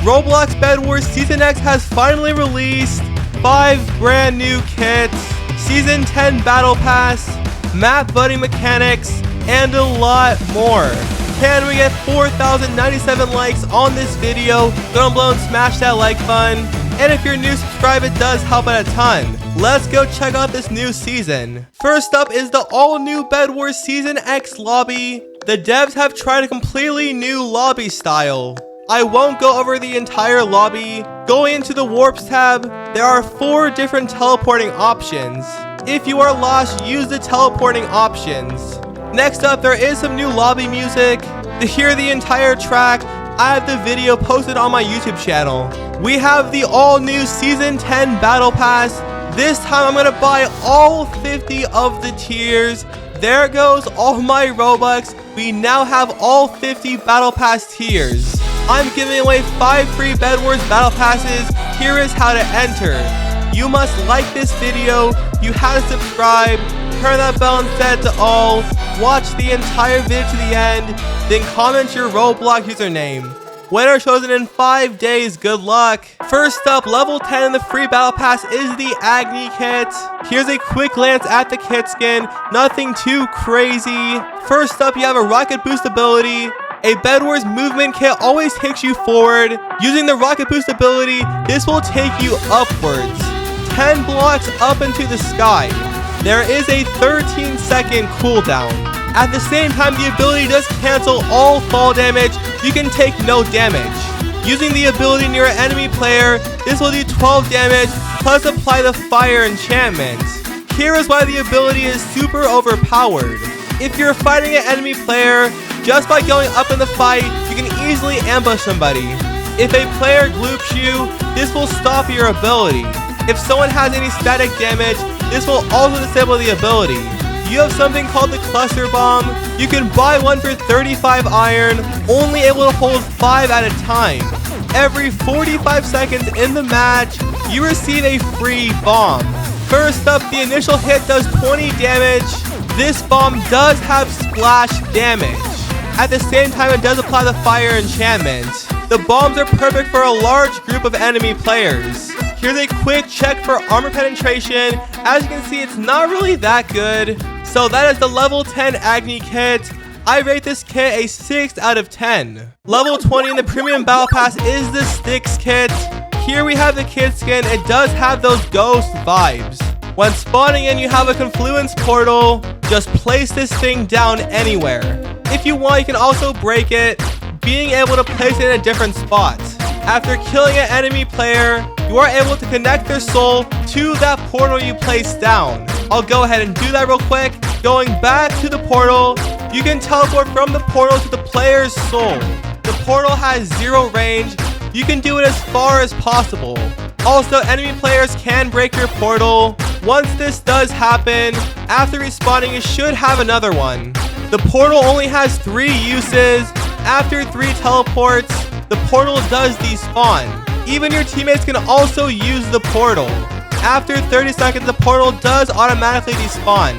Roblox Bedwars Season X has finally released 5 brand new kits, Season 10 Battle Pass, map budding mechanics, and a lot more. Can we get 4,097 likes on this video? Go down below and smash that like button. And if you're new, subscribe, it does help out a ton. Let's go check out this new season. First up is the all-new Bedwars Season X lobby. The devs have tried a completely new lobby style. I won't go over the entire lobby. Going into the warps tab, there are 4 different teleporting options. If you are lost, use the teleporting options. Next up, there is some new lobby music. To hear the entire track, I have the video posted on my YouTube channel. We have the all-new Season 10 Battle Pass. This time I'm going to buy all 50 of the tiers. There goes all my Robux. We now have all 50 Battle Pass tiers. I'm giving away 5 free Bedwars Battle Passes. Here is how to enter. You must like this video, you have to subscribe, turn that bell and set it to all, watch the entire video to the end, then comment your Roblox username. Winner chosen in 5 days, good luck. First up, level 10 in the free battle pass is the Agni Kit. Here's a quick glance at the kit skin, nothing too crazy. First up, you have a rocket boost ability. A Bedwars movement kit always takes you forward. Using the rocket boost ability, this will take you upwards, 10 blocks up into the sky. There is a 13-second cooldown. At the same time, the ability does cancel all fall damage. You can take no damage. Using the ability near an enemy player, this will do 12 damage, plus apply the fire enchantment. Here is why the ability is super overpowered. If you're fighting an enemy player, just by going up in the fight, you can easily ambush somebody. If a player gloops you, this will stop your ability. If someone has any static damage, this will also disable the ability. You have something called the cluster bomb. You can buy one for 35 iron, only able to hold 5 at a time. Every 45 seconds in the match, you receive a free bomb. First up, the initial hit does 20 damage. This bomb does have splash damage. At the same time, it does apply the fire enchantment. The bombs are perfect for a large group of enemy players. Here's a quick check for armor penetration. As you can see, it's not really that good. So that is the level 10 Agni Kit. I rate this kit a 6 out of 10. Level 20 in the premium battle pass is the Styx Kit. Here we have the kit skin. It does have those ghost vibes. When spawning in, you have a confluence portal. Just place this thing down anywhere. If you want, you can also break it, being able to place it in a different spot. After killing an enemy player, you are able to connect their soul to that portal you placed down. I'll go ahead and do that real quick. Going back to the portal, you can teleport from the portal to the player's soul. The portal has 0 range. You can do it as far as possible. Also, enemy players can break your portal. Once this does happen, after respawning, you should have another one. The portal only has 3 uses. After 3 teleports, the portal does despawn. Even your teammates can also use the portal. After 30 seconds, the portal does automatically despawn.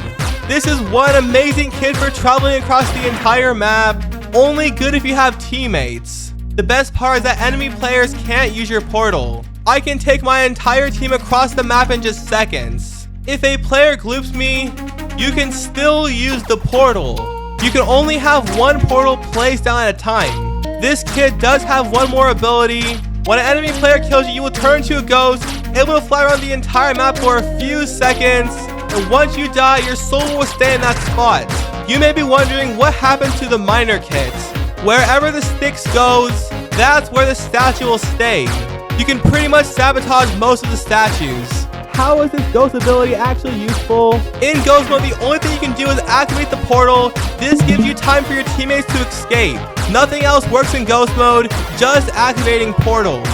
This is one amazing kit for traveling across the entire map. Only good if you have teammates. The best part is that enemy players can't use your portal. I can take my entire team across the map in just seconds. If a player gloops me, you can still use the portal. You can only have 1 portal placed down at a time. This kit does have one more ability. When an enemy player kills you, you will turn into a ghost, able to fly around the entire map for a few seconds. And once you die, your soul will stay in that spot. You may be wondering what happened to the minor kit. Wherever the Styx goes, that's where the statue will stay. You can pretty much sabotage most of the statues. How is this ghost ability actually useful? In ghost mode, the only thing you can do is activate the portal. This gives you time for your teammates to escape. Nothing else works in ghost mode, just activating portals.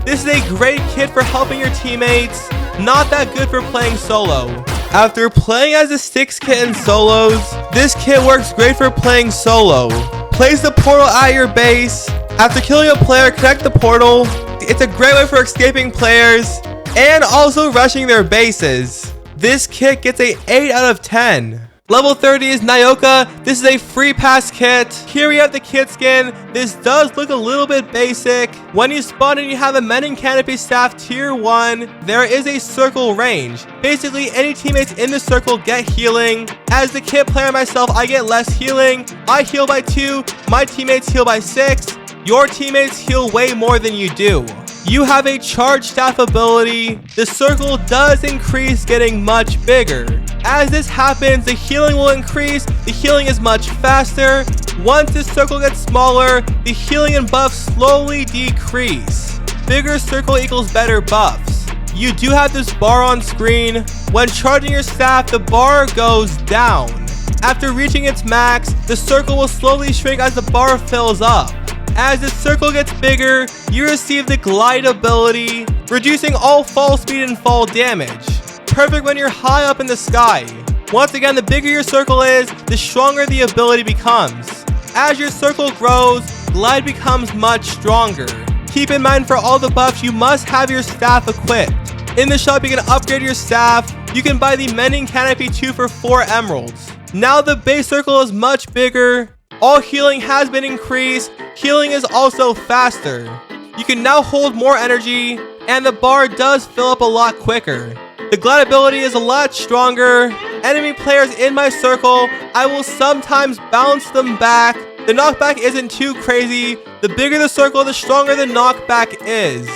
This is a great kit for helping your teammates, not that good for playing solo. After playing as the Styx Kit in solos, this kit works great for playing solo. Place the portal at your base. After killing a player, connect the portal. It's a great way for escaping players and also rushing their bases. This kit gets a 8 out of 10. Level 30 is Nyoka. This is a free pass kit. Here we have the kit skin. This does look a little bit basic. When you spawn and you have a mending canopy staff tier 1, there is a circle range. Basically, any teammates in the circle get healing. As the kit player myself, I get less healing. I heal by 2. My teammates heal by 6. Your teammates heal way more than you do. You have a charge staff ability. The circle does increase, getting much bigger. As this happens, the healing will increase. The healing is much faster. Once the circle gets smaller, the healing and buffs slowly decrease. Bigger circle equals better buffs. You do have this bar on screen. When charging your staff, the bar goes down. After reaching its max, the circle will slowly shrink as the bar fills up. As the circle gets bigger, you receive the glide ability, reducing all fall speed and fall damage. Perfect when you're high up in the sky. Once again, the bigger your circle is, the stronger the ability becomes. As your circle grows, glide becomes much stronger. Keep in mind, for all the buffs, you must have your staff equipped. In the shop, you can upgrade your staff. You can buy the Mending Canopy 2 for 4 emeralds. Now the base circle is much bigger. All healing has been increased. Healing is also faster. You can now hold more energy, and the bar does fill up a lot quicker. The glide ability is a lot stronger. Enemy players in my circle, I will sometimes bounce them back. The knockback isn't too crazy. The bigger the circle, the stronger the knockback is.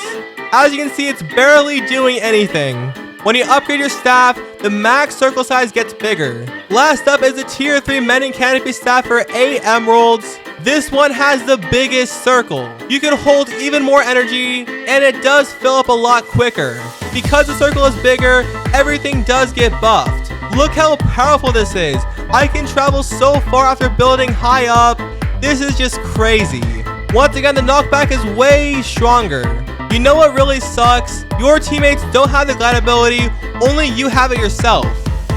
As you can see, it's barely doing anything. When you upgrade your staff, the max circle size gets bigger. Last up is the tier 3 Mending Canopy staff for 8 emeralds. This one has the biggest circle. You can hold even more energy, and it does fill up a lot quicker. Because the circle is bigger, everything does get buffed. Look how powerful this is. I can travel so far after building high up. This is just crazy. Once again, the knockback is way stronger. You know what really sucks? Your teammates don't have the glide ability, only you have it yourself.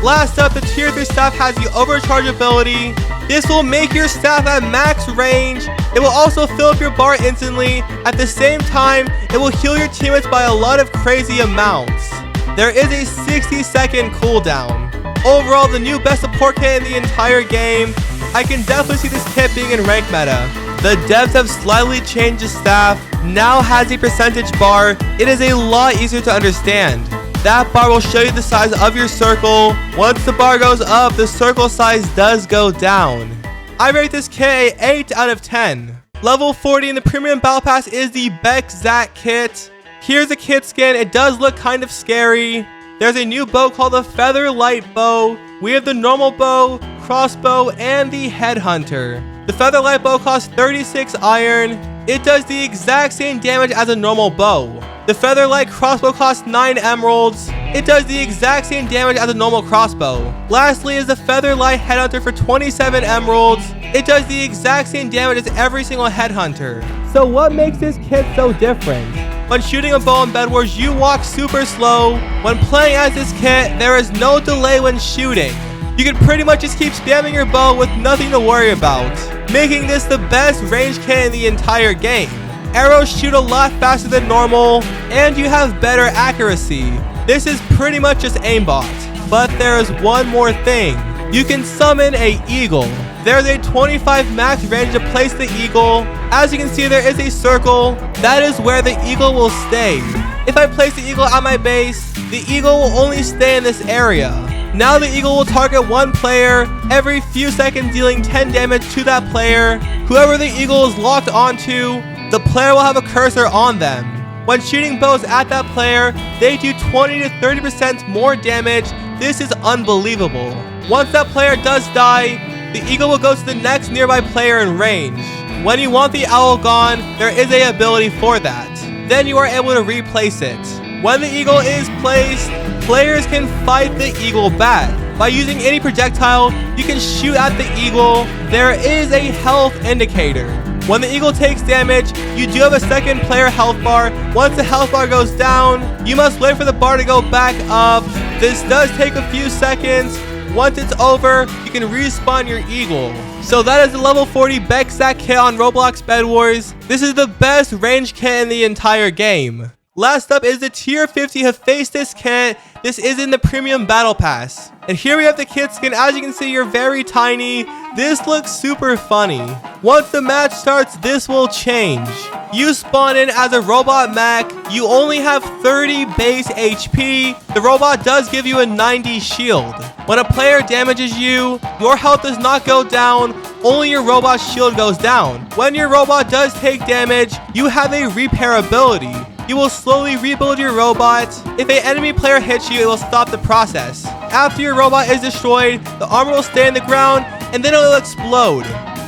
Last up, the tier 3 staff has the overcharge ability. This will make your staff at max range. It will also fill up your bar instantly. At the same time, it will heal your teammates by a lot of crazy amounts. There is a 60-second cooldown. Overall, the new best support kit in the entire game. I can definitely see this kit being in rank meta. The devs have slightly changed the staff, now has a percentage bar. It is a lot easier to understand. That bar will show you the size of your circle. Once the bar goes up, the circle size does go down. I rate this kit a 8 out of 10. Level 40 in the premium battle pass is the Bekzat Kit. Here's the kit skin. It does look kind of scary. There's a new bow called the Feather Light Bow. We have the normal bow, crossbow, and the headhunter. The Feather Light Bow costs 36 iron. It does the exact same damage as a normal bow. The Feather Light Crossbow costs 9 emeralds. It does the exact same damage as a normal crossbow. Lastly is the Feather Light Headhunter for 27 emeralds. It does the exact same damage as every single headhunter. So what makes this kit so different? When shooting a bow in Bedwars, you walk super slow. When playing as this kit, there is no delay when shooting. You can pretty much just keep spamming your bow with nothing to worry about, making this the best range kit in the entire game. Arrows shoot a lot faster than normal, and you have better accuracy. This is pretty much just aimbot. But there is one more thing. You can summon an eagle. There's a 25 max range to place the eagle. As you can see, there is a circle. That is where the eagle will stay. If I place the eagle at my base, the eagle will only stay in this area. Now the eagle will target one player every few seconds, dealing 10 damage to that player. Whoever the eagle is locked onto, the player will have a cursor on them. When shooting bows at that player, they do 20 to 30% more damage. This is unbelievable. Once that player does die, the eagle will go to the next nearby player in range. When you want the owl gone, there is an ability for that. Then you are able to replace it. When the eagle is placed, players can fight the eagle back. By using any projectile, you can shoot at the eagle. There is a health indicator. When the eagle takes damage, you do have a second player health bar. Once the health bar goes down, you must wait for the bar to go back up. This does take a few seconds. Once it's over, you can respawn your eagle. So that is the level 40 Bekzat Kit on Roblox Bedwars. This is the best range kit in the entire game. Last up is the tier 50 Hephaestus Kit. this is in the premium battle pass. And here we have the kit skin. As you can see, you're very tiny. This looks super funny. Once the match starts, this will change. You spawn in as a robot mech. You only have 30 base HP. The robot does give you a 90 shield. When a player damages you, your health does not go down, only your robot's shield goes down. When your robot does take damage, you have a repair ability. You will slowly rebuild your robot. If an enemy player hits you, it will stop the process. After your robot is destroyed, the armor will stay in the ground and then it will explode,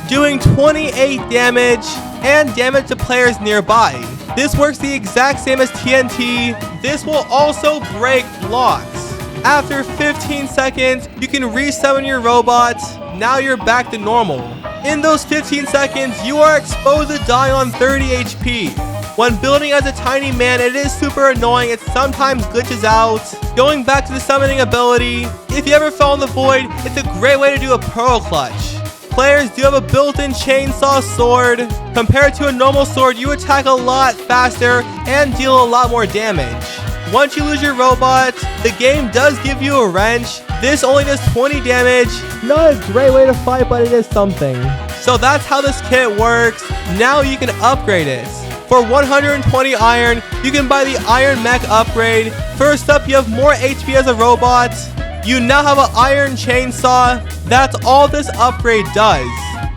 doing 28 damage and damage to players nearby. This works the exact same as TNT. This will also break blocks. After 15 seconds, you can resummon your robot. Now you're back to normal. In those 15 seconds, you are exposed to dying on 30 HP. When building as a tiny man, it is super annoying. It sometimes glitches out. Going back to the summoning ability, if you ever fell in the void, it's a great way to do a pearl clutch. Players do have a built-in chainsaw sword. Compared to a normal sword, you attack a lot faster and deal a lot more damage. Once you lose your robot, the game does give you a wrench. This only does 20 damage. Not a great way to fight, but it is something. So that's how this kit works. Now you can upgrade it. For 120 iron, you can buy the iron mech upgrade. First up, you have more HP as a robot. You now have an iron chainsaw. That's all this upgrade does.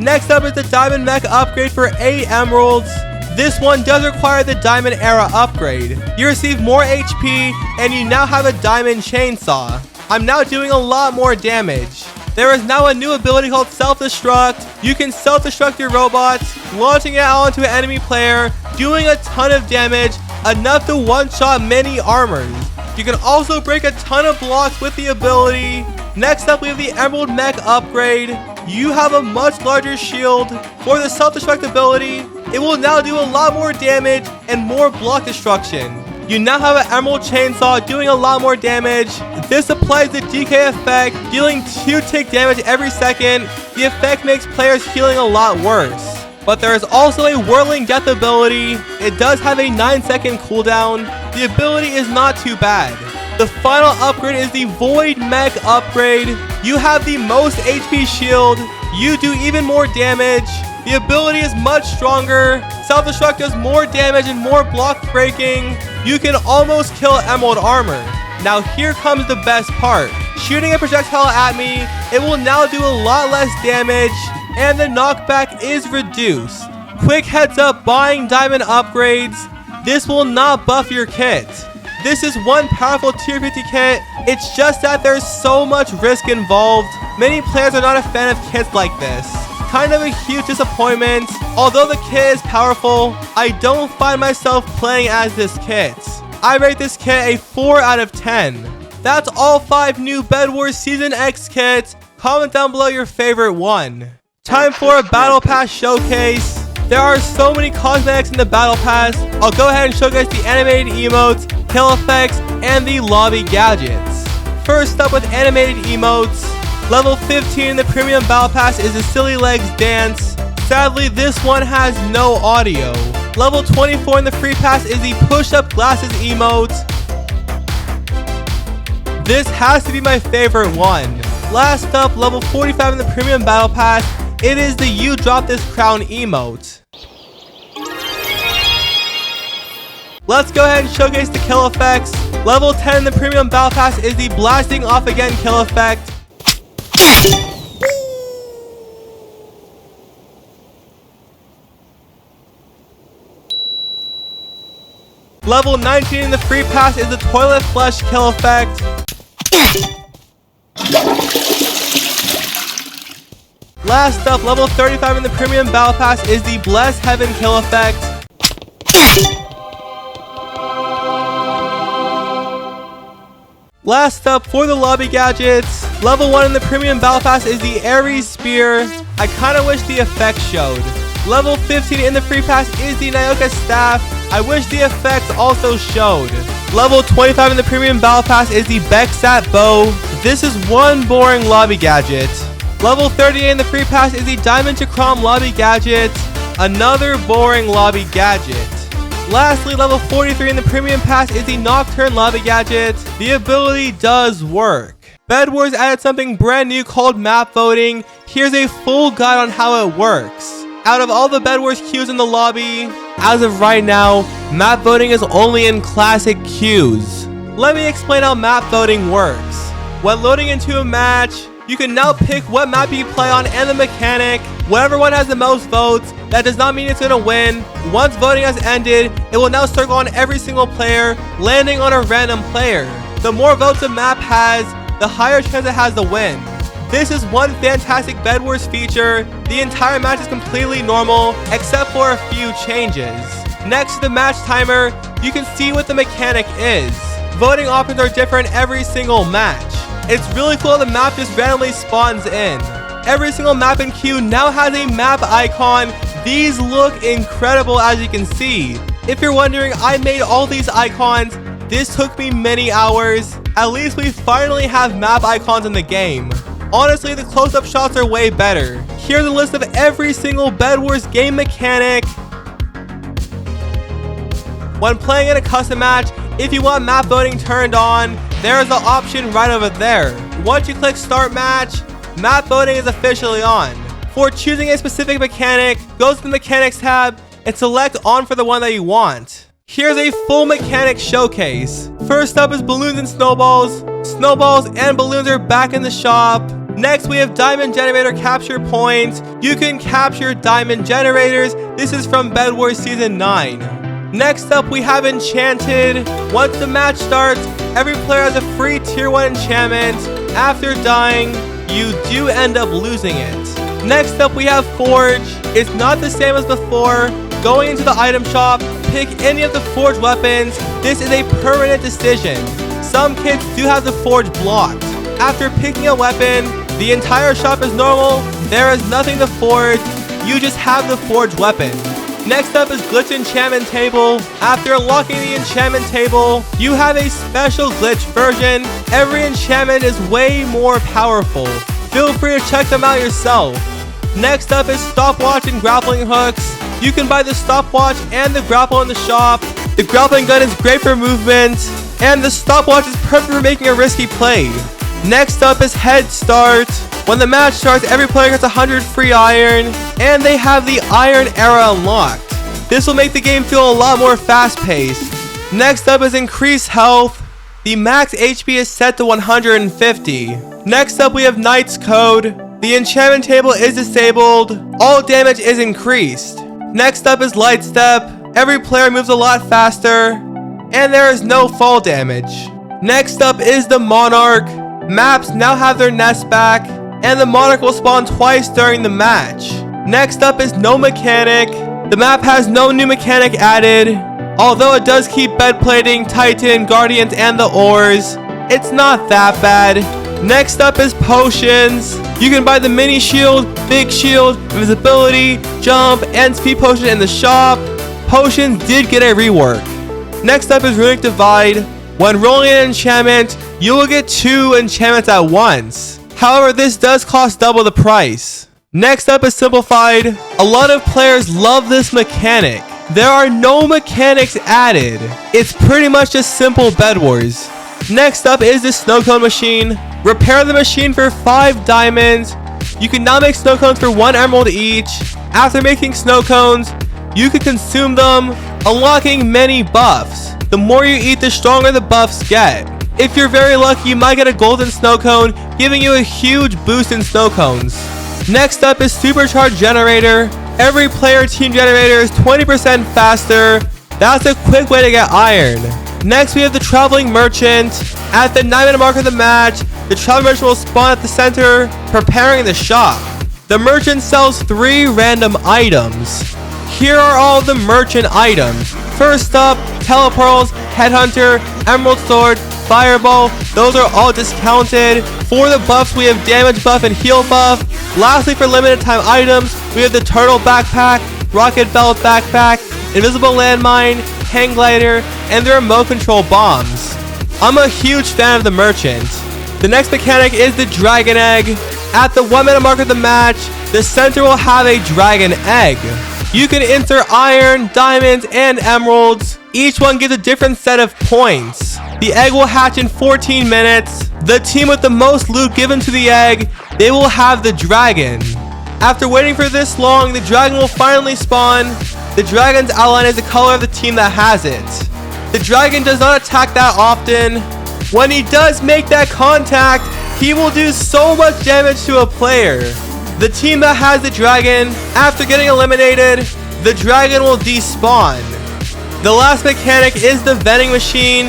Next up is the diamond mech upgrade for 8 emeralds. This one does require the diamond era upgrade. You receive more HP and you now have a diamond chainsaw. I'm now doing a lot more damage. There is now a new ability called self-destruct. You can self-destruct your robots, launching it out onto an enemy player, doing a ton of damage, enough to one-shot many armors. You can also break a ton of blocks with the ability. Next up, we have the emerald mech upgrade. You have a much larger shield. For the self-destruct ability, it will now do a lot more damage and more block destruction. You now have an emerald chainsaw doing a lot more damage. This applies the DK effect, dealing 2 tick damage every second. The effect makes players healing a lot worse. But there is also a whirling death ability. It does have a 9-second cooldown. The ability is not too bad. The final upgrade is the void mech upgrade. You have the most HP shield. You do even more damage. The ability is much stronger. Self-destruct does more damage and more block breaking. You can almost kill emerald armor. Now here comes the best part. Shooting a projectile at me, it will now do a lot less damage and the knockback is reduced. Quick heads up, buying diamond upgrades. This will not buff your kit. This is one powerful tier 50 kit. It's just that there's so much risk involved. Many players are not a fan of kits like this. Kind of a huge disappointment. Although the kit is powerful, I don't find myself playing as this kit. I rate this kit a 4 out of 10. That's all 5 new Bedwars Season X kits. Comment down below your favorite one. Time for a Battle Pass showcase. There are so many cosmetics in the Battle Pass. I'll go ahead and showcase the animated emotes, kill effects, and the lobby gadgets. First up with animated emotes. Level 15 in the Premium Battle Pass is the Silly Legs Dance. Sadly, this one has no audio. Level 24 in the Free Pass is the Push-Up Glasses emote. This has to be my favorite one. Last up, level 45 in the Premium Battle Pass, it is the You Drop This Crown emote. Let's go ahead and showcase the kill effects. Level 10 in the Premium Battle Pass is the Blasting Off Again kill effect. Level 19 in the Free Pass is the Toilet Flush kill effect. Last up, level 35 in the Premium Battle Pass is the Bless Heaven kill effect. Last up, for the lobby gadgets, level 1 in the Premium Battle Pass is the Ares Spear. I kinda wish the effect showed. Level 15 in the Free Pass is the Nyoka Staff. I wish the effects also showed. Level 25 in the Premium Battle Pass is the Bekzat Bow. This is one boring lobby gadget. Level 38 in the Free Pass is the Diamond to Chrome lobby gadget. Another boring lobby gadget. Lastly, level 43 in the premium pass is the Nocturne Lava Gadget. The ability does work. Bedwars added something brand new called map voting. Here's a full guide on how it works. Out of all the Bedwars queues in the lobby, as of right now, map voting is only in classic queues. Let me explain how map voting works. When loading into a match, you can now pick what map you play on and the mechanic. Whatever one has the most votes, that does not mean it's going to win. Once voting has ended, it will now circle on every single player, landing on a random player. The more votes a map has, the higher chance it has to win. This is one fantastic Bedwars feature. The entire match is completely normal, except for a few changes. Next to the match timer, you can see what the mechanic is. Voting options are different every single match. It's really cool the map just randomly spawns in. Every single map in queue now has a map icon. These look incredible, as you can see. If you're wondering, I made all these icons. This took me many hours. At least we finally have map icons in the game. Honestly, the close-up shots are way better. Here's a list of every single Bedwars game mechanic. When playing in a custom match, if you want map voting turned on, there is an option right over there. Once you click start match, map voting is officially on. For choosing a specific mechanic, go to the mechanics tab and select on for the one that you want. Here's a full mechanic showcase. First up is balloons and snowballs. Snowballs and balloons are back in the shop. Next, we have diamond generator capture points. You can capture diamond generators. This is from Bedwars Season 9. Next up, we have Enchanted. Once the match starts, every player has a free Tier 1 enchantment. After dying, you do end up losing it. Next up, we have Forge. It's not the same as before. Going into the item shop, pick any of the Forge weapons. This is a permanent decision. Some kits do have the Forge blocked. After picking a weapon, the entire shop is normal. There is nothing to forge. You just have the Forge weapon. Next up is Glitch Enchantment Table. After unlocking the enchantment table, you have a special glitch version. Every enchantment is way more powerful. Feel free to check them out yourself. Next up is stopwatch and grappling hooks. You can buy the stopwatch and the grapple in the shop. The grappling gun is great for movement, and the stopwatch is perfect for making a risky play. Next up is Head Start. When the match starts, every player gets 100 free iron, and they have the Iron Era unlocked. This will make the game feel a lot more fast-paced. Next up is Increased Health. The max HP is set to 150. Next up, we have Knight's Code. The enchantment table is disabled. All damage is increased. Next up is Light Step. Every player moves a lot faster, and there is no fall damage. Next up is the Monarch. Maps now have their nest back, and the Monarch will spawn twice during the match. Next up is No Mechanic. The map has no new mechanic added, although it does keep bed plating, Titan, Guardians, and the ores. It's not that bad. Next up is Potions. You can buy the mini shield, big shield, invisibility, jump, and speed potion in the shop. Potions did get a rework. Next up is Runic Divide. When rolling an enchantment, you will get 2 enchantments at once. However, this does cost double the price. Next up is Simplified. A lot of players love this mechanic. There are no mechanics added. It's pretty much just simple Bedwars. Next up is the Snow Cone Machine. Repair the machine for 5 diamonds. You can now make snow cones for 1 emerald each. After making snow cones, you can consume them, unlocking many buffs. The more you eat, the stronger the buffs get. If you're very lucky, you might get a golden snow cone, giving you a huge boost in snow cones. Next up is Supercharged Generator. Every player team generator is 20% faster. That's a quick way to get iron. Next, we have the Traveling Merchant. At the 9-minute mark of the match, the Traveling Merchant will spawn at the center, preparing the shop. The Merchant sells 3 random items. Here are all the Merchant items. First up, Telepearls, Headhunter, Emerald Sword, Fireball. Those are all discounted. For the buffs, we have Damage Buff and Heal Buff. Lastly, for limited time items, we have the Turtle Backpack, Rocket Belt Backpack, Invisible Landmine, Hang Glider, and the Remote Control Bombs. I'm a huge fan of the Merchant. The next mechanic is the Dragon Egg. At the 1-minute mark of the match, the center will have a Dragon Egg. You can insert iron, diamonds, and emeralds. Each one gives a different set of points. The egg will hatch in 14 minutes. The team with the most loot given to the egg, they will have the dragon. After waiting for this long, the dragon will finally spawn. The dragon's outline is the color of the team that has it. The dragon does not attack that often. When he does make that contact, he will do so much damage to a player. The team that has the dragon, after getting eliminated, the dragon will despawn. The last mechanic is the vending machine.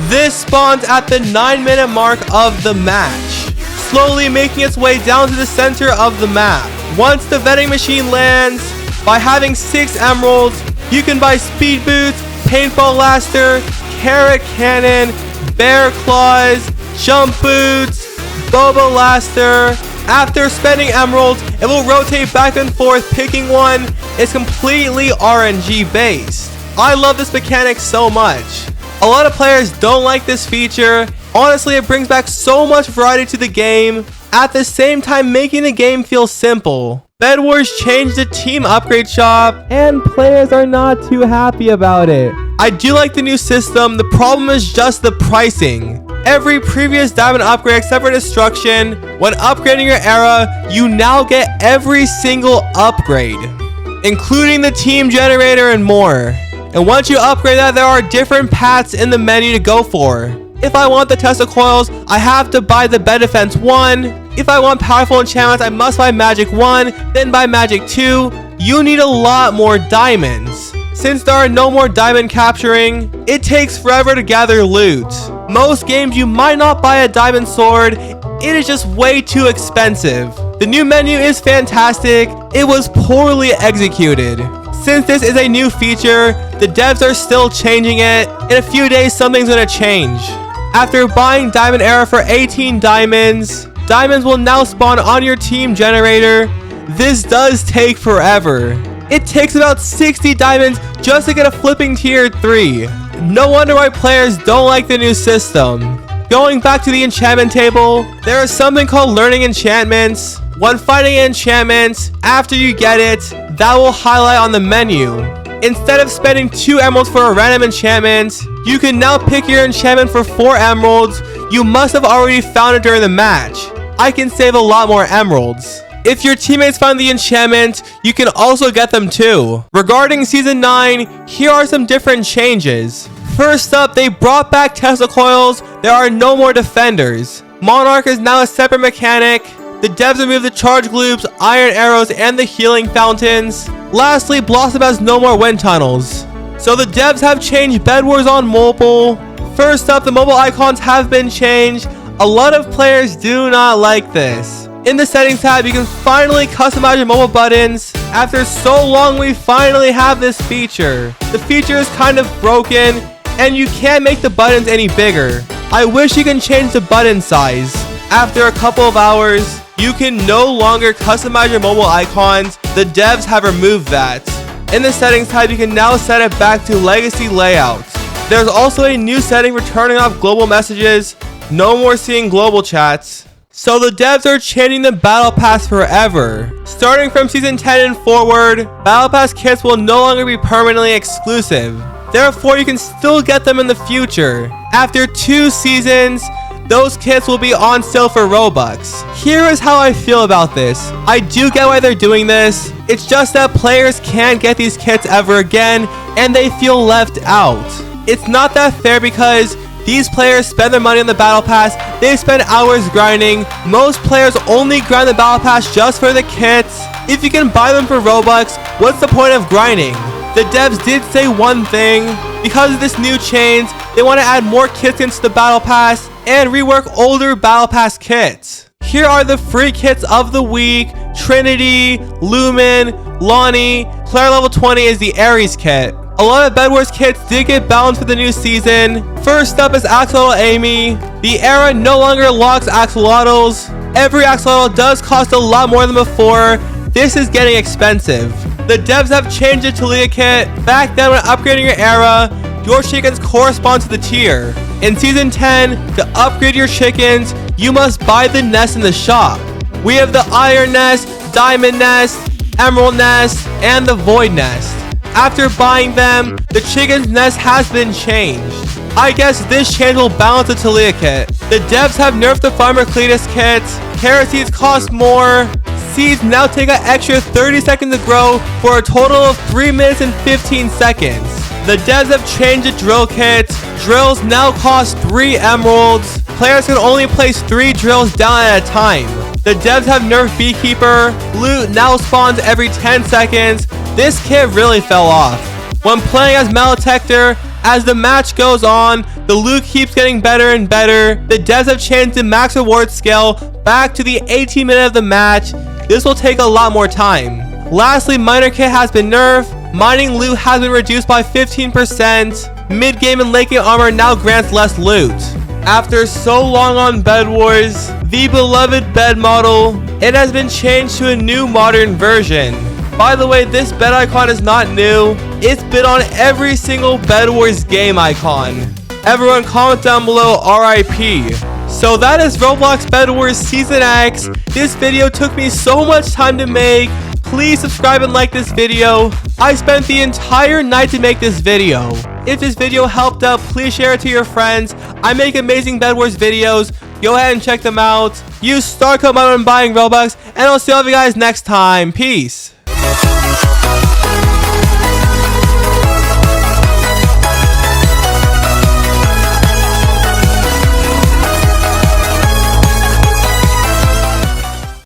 This spawns at the 9-minute mark of the match, slowly making its way down to the center of the map. Once the vending machine lands, by having 6 emeralds, you can buy speed boots, paintball laster, carrot cannon, bear claws, jump boots, boba laster. After spending emeralds, it will rotate back and forth picking one. It's completely RNG based. I love this mechanic so much. A lot of players don't like this feature. Honestly, it brings back so much variety to the game, at the same time making the game feel simple. Bedwars changed the team upgrade shop, and players are not too happy about it. I do like the new system. The problem is just the pricing. Every previous diamond upgrade except for destruction, when upgrading your era, you now get every single upgrade, including the team generator and more. And once you upgrade that, there are different paths in the menu to go for. If I want the Tesla coils, I have to buy the bed defense 1. If I want powerful enchantments, I must buy magic 1, then buy magic 2. You need a lot more diamonds. Since there are no more diamond capturing, it takes forever to gather loot. Most games you might not buy a diamond sword. It is just way too expensive. The new menu is fantastic. It was poorly executed. Since this is a new feature, the devs are still changing it. In a few days, something's gonna change. After buying Diamond Era for 18 diamonds, diamonds will now spawn on your team generator. This does take forever. It takes about 60 diamonds just to get a flipping tier 3. No wonder why players don't like the new system. Going back to the enchantment table, there is something called learning enchantments. When finding enchantments, after you get it, that will highlight on the menu. Instead of spending 2 emeralds for a random enchantment, you can now pick your enchantment for 4 emeralds. You must have already found it during the match. I can save a lot more emeralds. If your teammates find the enchantment, you can also get them too. Regarding Season 9, here are some different changes. First up, they brought back Tesla coils. There are no more defenders. Monarch is now a separate mechanic. The devs removed the charge gloops, iron arrows, and the healing fountains. Lastly, Blossom has no more wind tunnels. So the devs have changed Bedwars on mobile. First up, the mobile icons have been changed. A lot of players do not like this. In the settings tab, you can finally customize your mobile buttons. After so long, we finally have this feature. The feature is kind of broken, and you can't make the buttons any bigger. I wish you can change the button size. After a couple of hours, you can no longer customize your mobile icons. The devs have removed that. In the settings tab, you can now set it back to legacy layout. There's also a new setting for turning off global messages. No more seeing global chats. So the devs are changing the battle pass forever. Starting from season 10 and forward, battle pass kits will no longer be permanently exclusive. Therefore, you can still get them in the future. After 2 seasons, those kits will be on sale for Robux. Here is how I feel about this. I do get why they're doing this. It's just that players can't get these kits ever again, and they feel left out. It's not that fair because these players spend their money on the battle pass. They spend hours grinding. Most players only grind the battle pass just for the kits. If you can buy them for Robux, what's the point of grinding? The devs did say one thing. Because of this new change, they want to add more kits into the battle pass and rework older battle pass kits. Here are the free kits of the week. Trinity, Lumen, Lonnie. Claire level 20 is the Ares kit. A lot of Bedwars kits did get balanced for the new season. First up is Axolotl Amy. The era no longer locks axolotls. Every axolotl does cost a lot more than before. This is getting expensive. The devs have changed the Taliyah kit. Back then, when upgrading your era, your chickens correspond to the tier. In season 10, to upgrade your chickens, you must buy the nest in the shop. We have the iron nest, diamond nest, Emerald Nest, and the Void Nest. After buying them, the Chicken's Nest has been changed. I guess this change will balance the Taliyah kit. The devs have nerfed the Farmer Cletus kit. Carrot seeds cost more. Seeds now take an extra 30 seconds to grow for a total of 3 minutes and 15 seconds. The devs have changed the drill kit. Drills now cost 3 emeralds. Players can only place 3 drills down at a time. The devs have nerfed Beekeeper. Loot now spawns every 10 seconds. This kit really fell off. When playing as Maledictor, as the match goes on, the loot keeps getting better and better. The devs have changed the max reward scale back to the 18 minute of the match. This will take a lot more time. Lastly, Miner Kit has been nerfed. Mining loot has been reduced by 15%. Mid-game and late game armor now grants less loot. After so long on Bed Wars, the beloved bed model, it has been changed to a new modern version. By the way, this bed icon is not new. It's been on every single Bed Wars game icon. Everyone comment down below RIP. So that is Roblox Bed Wars Season X. This video took me so much time to make. Please subscribe and like this video. I spent the entire night to make this video. If this video helped out, please share it to your friends. I make amazing Bed Wars videos. Go ahead and check them out. Use star code when buying Robux. And I'll see all of you guys next time. Peace.